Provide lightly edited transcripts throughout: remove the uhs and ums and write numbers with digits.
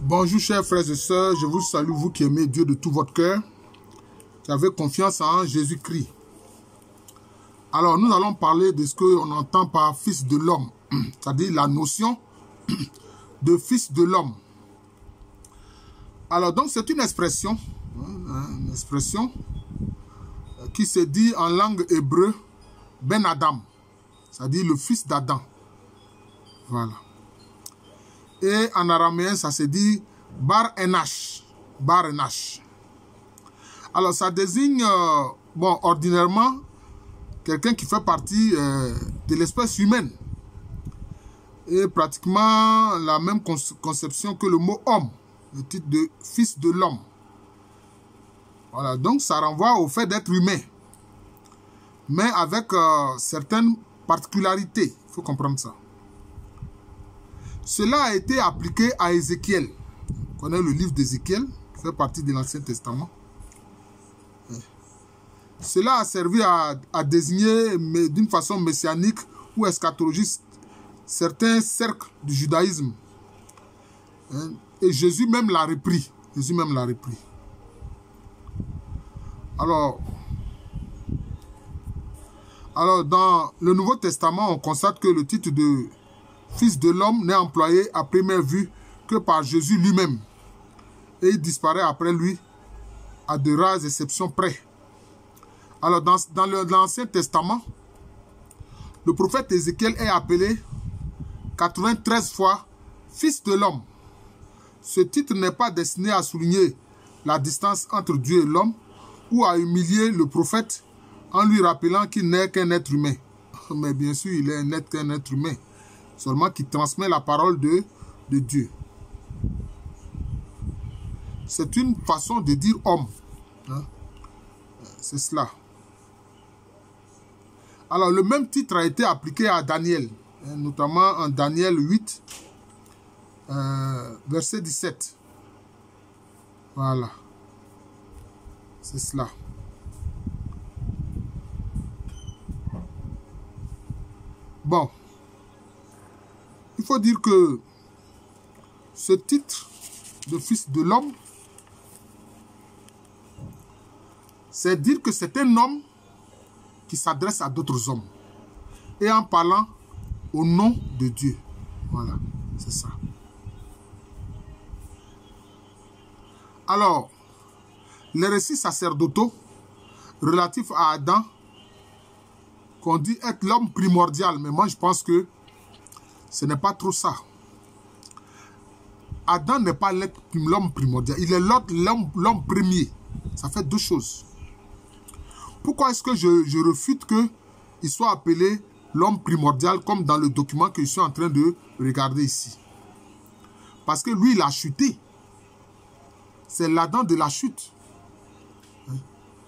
Bonjour chers frères et sœurs, je vous salue, vous qui aimez Dieu de tout votre cœur, qui avez confiance en Jésus-Christ. Alors nous allons parler de ce qu'on entend par fils de l'homme, c'est-à-dire la notion de fils de l'homme. Alors donc c'est une expression qui se dit en langue hébreu Ben Adam, c'est-à-dire le fils d'Adam. Voilà. Et en araméen, ça se dit Bar Enash. Bar Enash. Alors, ça désigne, ordinairement, quelqu'un qui fait partie de l'espèce humaine. Et pratiquement la même conception que le mot homme, le titre de fils de l'homme. Voilà, donc ça renvoie au fait d'être humain. Mais avec certaines particularités. Il faut comprendre ça. Cela a été appliqué à Ézéchiel. On connaît le livre d'Ézéchiel, qui fait partie de l'Ancien Testament. Cela a servi à désigner d'une façon messianique ou eschatologiste certains cercles du judaïsme. Et Jésus même l'a repris. Jésus même l'a repris. Alors, dans le Nouveau Testament, on constate que le titre de Fils de l'homme n'est employé à première vue que par Jésus lui-même. Et il disparaît après lui à de rares exceptions près. Alors dans l'Ancien Testament, le prophète Ézéchiel est appelé 93 fois Fils de l'homme. Ce titre n'est pas destiné à souligner la distance entre Dieu et l'homme ou à humilier le prophète en lui rappelant qu'il n'est qu'un être humain. Mais bien sûr, il est qu'un être humain. Seulement qui transmet la parole de Dieu. C'est une façon de dire homme. Hein? C'est cela. Alors, le même titre a été appliqué à Daniel, notamment en Daniel 8, verset 17. Voilà. C'est cela. Bon. Il faut dire que ce titre de fils de l'homme, c'est dire que c'est un homme qui s'adresse à d'autres hommes et en parlant au nom de Dieu. Voilà, c'est ça. Alors, les récits sacerdotaux relatifs à Adam, qu'on dit être l'homme primordial, mais moi je pense que ce n'est pas trop ça. Adam n'est pas l'homme primordial. Il est l'homme premier. Ça fait deux choses. Pourquoi est-ce que je refute qu'il soit appelé l'homme primordial comme dans le document que je suis en train de regarder ici? Parce que lui, il a chuté. C'est l'Adam de la chute.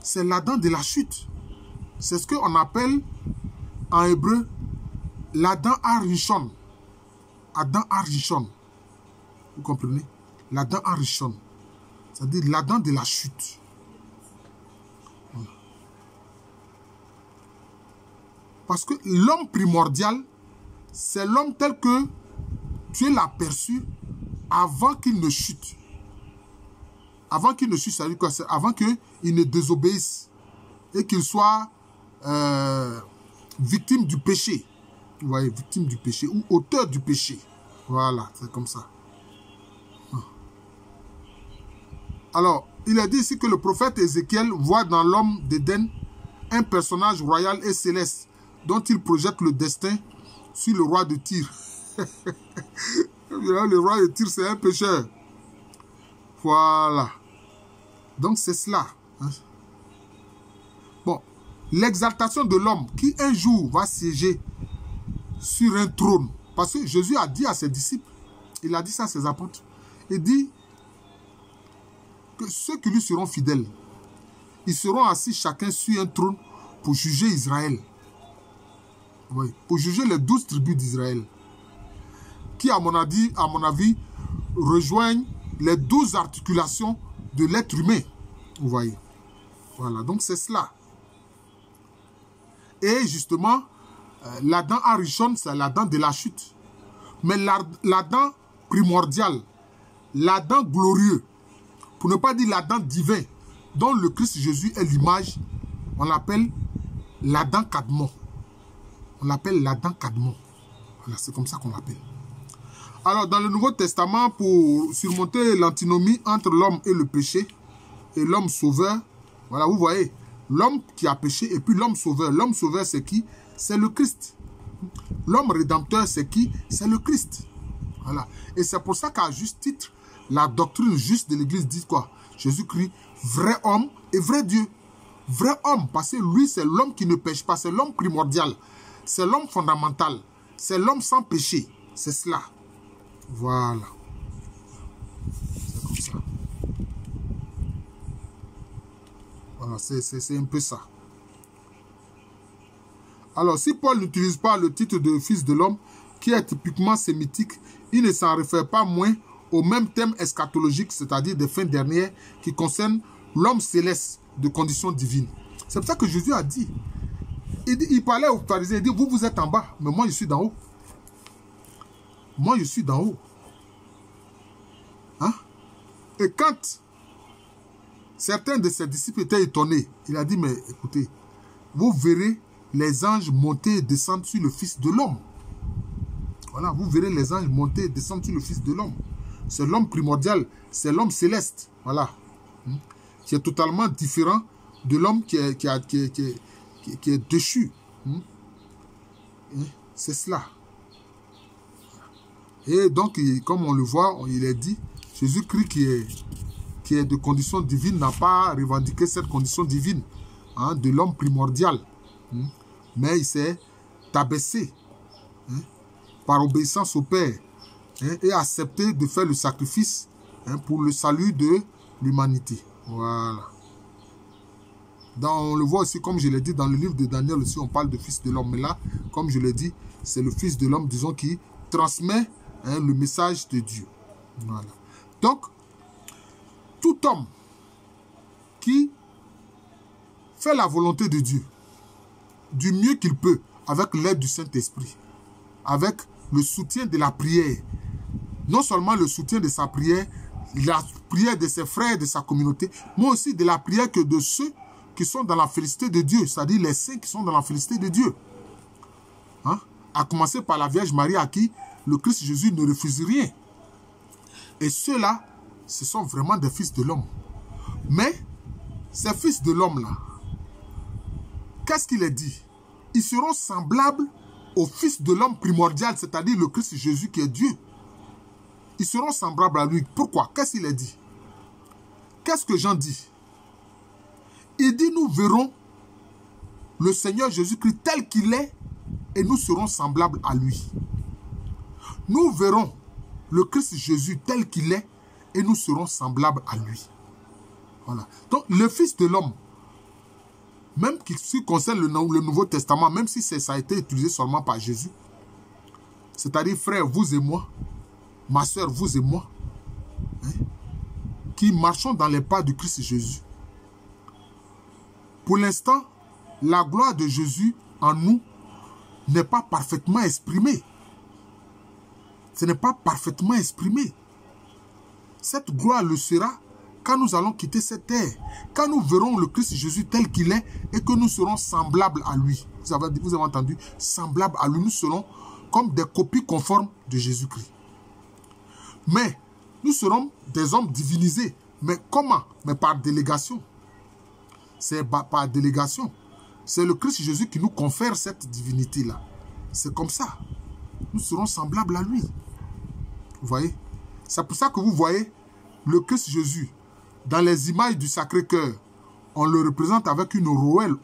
C'est l'Adam de la chute. C'est ce qu'on appelle en hébreu l'Adam Arishon. Adam Arishon. Vous comprenez? L'Adam Arishon. C'est-à-dire l'Adam de la chute. Voilà. Parce que l'homme primordial, c'est l'homme tel que Dieu l'a perçu avant qu'il ne chute. Avant qu'il ne chute, ça veut dire quoi? Avant qu'il ne désobéisse et qu'il soit victime du péché. Vous voyez, victime du péché ou auteur du péché. Voilà, c'est comme ça. Alors, il est dit ici que le prophète Ézéchiel voit dans l'homme d'Éden un personnage royal et céleste dont il projette le destin sur le roi de Tyr. Le roi de Tyr, c'est un pécheur. Voilà. Donc, c'est cela. Bon, l'exaltation de l'homme qui un jour va siéger sur un trône. Parce que Jésus a dit à ses disciples, il a dit ça à ses apôtres, il dit que ceux qui lui seront fidèles, ils seront assis chacun sur un trône pour juger Israël. Oui, pour juger les 12 tribus d'Israël. Qui, à mon avis, rejoignent les 12 articulations de l'être humain. Vous voyez. Voilà, donc c'est cela. Et justement, l'Adam Arishon, c'est l'Adam de la chute. Mais l'Adam primordial, l'Adam glorieux, pour ne pas dire l'Adam divin, dont le Christ Jésus est l'image, on l'appelle l'Adam Kadmon. On l'appelle l'Adam Kadmon. Voilà, c'est comme ça qu'on l'appelle. Alors, dans le Nouveau Testament, pour surmonter l'antinomie entre l'homme et le péché, et l'homme sauveur, voilà, vous voyez, l'homme qui a péché et puis l'homme sauveur. L'homme sauveur, c'est qui? C'est le Christ. L'homme rédempteur, c'est qui? C'est le Christ. Voilà. Et c'est pour ça qu'à juste titre, la doctrine juste de l'Église dit quoi? Jésus-Christ, vrai homme et vrai Dieu. Vrai homme, parce que lui, c'est l'homme qui ne pêche pas. C'est l'homme primordial. C'est l'homme fondamental. C'est l'homme sans péché. C'est cela. Voilà. C'est comme ça. Voilà, c'est un peu ça. Alors, si Paul n'utilise pas le titre de fils de l'homme, qui est typiquement sémitique, il ne s'en réfère pas moins au même thème eschatologique, c'est-à-dire des fins dernières, qui concernent l'homme céleste de condition divine. C'est pour ça que Jésus a dit, il parlait aux pharisiens, il dit, vous êtes en bas, mais moi je suis d'en haut. Moi je suis d'en haut. Hein? Et quand certains de ses disciples étaient étonnés, il a dit, mais écoutez, vous verrez les anges monter et descendre sur le Fils de l'homme. Voilà, vous verrez les anges monter et descendre sur le Fils de l'homme. C'est l'homme primordial, c'est l'homme céleste. Voilà. Qui est totalement différent de l'homme qui est déchu. C'est cela. Et donc, comme on le voit, il est dit, Jésus-Christ qui est de condition divine n'a pas revendiqué cette condition divine de l'homme primordial. Mais il s'est abaissé par obéissance au Père et accepté de faire le sacrifice pour le salut de l'humanité. Voilà. On le voit aussi, comme je l'ai dit, dans le livre de Daniel aussi, on parle de fils de l'homme. Mais là, comme je l'ai dit, c'est le fils de l'homme, disons, qui transmet le message de Dieu. Voilà. Donc, tout homme qui fait la volonté de Dieu du mieux qu'il peut, avec l'aide du Saint-Esprit, avec le soutien de la prière, non seulement le soutien de sa prière, la prière de ses frères, de sa communauté, mais aussi de la prière que de ceux qui sont dans la félicité de Dieu, c'est-à-dire les saints qui sont dans la félicité de Dieu. À commencer par la Vierge Marie à qui le Christ Jésus ne refuse rien. Et ceux-là, ce sont vraiment des fils de l'homme. Mais, ces fils de l'homme-là, qu'est-ce qu'il est dit? Ils seront semblables au fils de l'homme primordial, c'est-à-dire le Christ Jésus qui est Dieu. Ils seront semblables à lui. Pourquoi? Qu'est-ce qu'il est dit? Qu'est-ce que Jean dit? Il dit, nous verrons le Seigneur Jésus-Christ tel qu'il est et nous serons semblables à lui. Nous verrons le Christ Jésus tel qu'il est et nous serons semblables à lui. Voilà. Donc, le Fils de l'homme, même ce qui concerne le Nouveau Testament, même si ça a été utilisé seulement par Jésus, c'est-à-dire, frères, vous et moi, ma soeur, vous et moi, qui marchons dans les pas du Christ Jésus. Pour l'instant, la gloire de Jésus en nous n'est pas parfaitement exprimée. Ce n'est pas parfaitement exprimé. Cette gloire le sera quand nous allons quitter cette terre. Quand nous verrons le Christ Jésus tel qu'il est et que nous serons semblables à lui. Vous avez entendu? Semblables à lui. Nous serons comme des copies conformes de Jésus-Christ. Mais nous serons des hommes divinisés. Mais comment? Mais par délégation. C'est par délégation. C'est le Christ Jésus qui nous confère cette divinité-là. C'est comme ça. Nous serons semblables à lui. Vous voyez? C'est pour ça que vous voyez le Christ Jésus dans les images du Sacré-Cœur. On le représente avec une auréole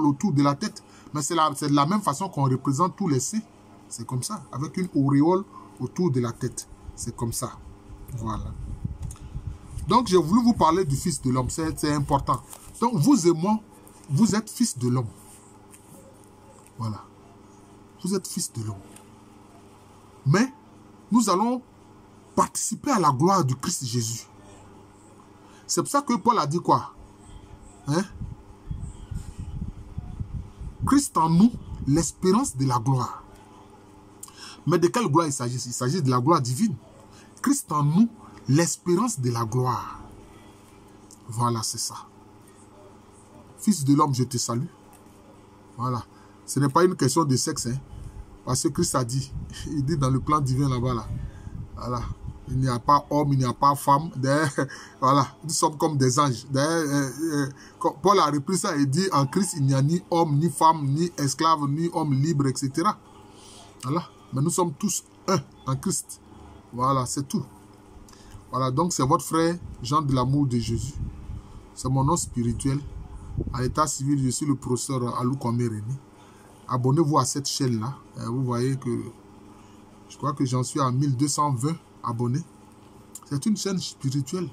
autour de la tête. Mais c'est de la même façon qu'on représente tous les saints. C'est comme ça, avec une auréole autour de la tête. C'est comme ça. Voilà. Donc, j'ai voulu vous parler du Fils de l'homme. C'est important. Donc, vous et moi, vous êtes fils de l'homme. Voilà. Vous êtes fils de l'homme. Mais, nous allons participer à la gloire du Christ Jésus. C'est pour ça que Paul a dit quoi? Christ en nous, l'espérance de la gloire. Mais de quelle gloire il s'agit? Il s'agit de la gloire divine. Christ en nous, l'espérance de la gloire. Voilà, c'est ça. Fils de l'homme, je te salue. Voilà. Ce n'est pas une question de sexe, hein. Parce que Christ a dit, il dit dans le plan divin là-bas, là. Voilà. Il n'y a pas homme, il n'y a pas femme. Voilà. Nous sommes comme des anges. Paul a repris ça et dit, en Christ, il n'y a ni homme, ni femme, ni esclave, ni homme libre, etc. Voilà. Mais nous sommes tous un en Christ. Voilà, c'est tout. Voilà, donc c'est votre frère Jean de l'amour de Jésus. C'est mon nom spirituel. À l'état civil, je suis le professeur Alou Kwame René. Abonnez-vous à cette chaîne-là. Vous voyez que je crois que j'en suis à 1220 abonnés. C'est une chaîne spirituelle.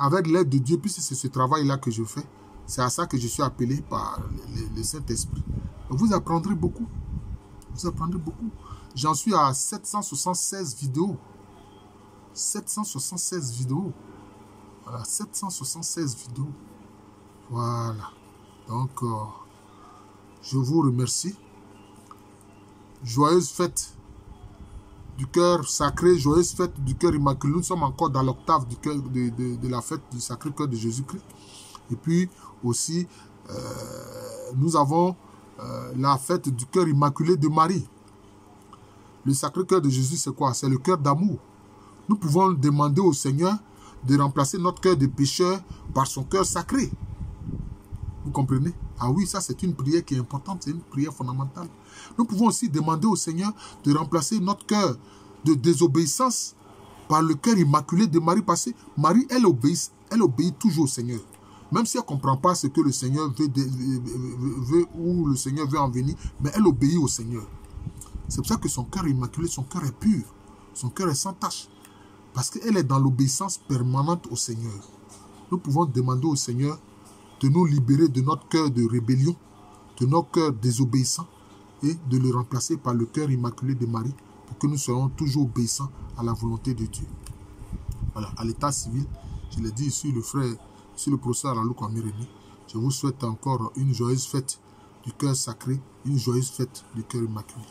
Avec l'aide de Dieu, puisque c'est ce travail-là que je fais, c'est à ça que je suis appelé par le Saint-Esprit. Vous apprendrez beaucoup. Vous apprendrez beaucoup. J'en suis à 776 vidéos. 776 vidéos. Voilà, 776 vidéos. Voilà. Donc, je vous remercie. Joyeuse fête du cœur sacré, joyeuse fête du cœur immaculé. Nous sommes encore dans l'octave du cœur de la fête du sacré cœur de Jésus-Christ. Et puis aussi, nous avons la fête du cœur immaculé de Marie. Le sacré cœur de Jésus, c'est quoi? C'est le cœur d'amour. Nous pouvons demander au Seigneur de remplacer notre cœur de pécheur par son cœur sacré. Vous comprenez? Ah oui, ça c'est une prière qui est importante, c'est une prière fondamentale. Nous pouvons aussi demander au Seigneur de remplacer notre cœur de désobéissance par le cœur immaculé de Marie. Parce que Marie, elle obéit toujours au Seigneur. Même si elle ne comprend pas ce que le Seigneur veut ou le Seigneur veut en venir, mais elle obéit au Seigneur. C'est pour ça que son cœur immaculé, son cœur est pur, son cœur est sans tache. Parce qu'elle est dans l'obéissance permanente au Seigneur. Nous pouvons demander au Seigneur de nous libérer de notre cœur de rébellion, de notre cœur désobéissant, et de le remplacer par le cœur immaculé de Marie, pour que nous soyons toujours obéissants à la volonté de Dieu. Voilà, à l'état civil, je l'ai dit ici, le frère, ici le professeur Alou Kwame René, je vous souhaite encore une joyeuse fête du cœur sacré, une joyeuse fête du cœur immaculé.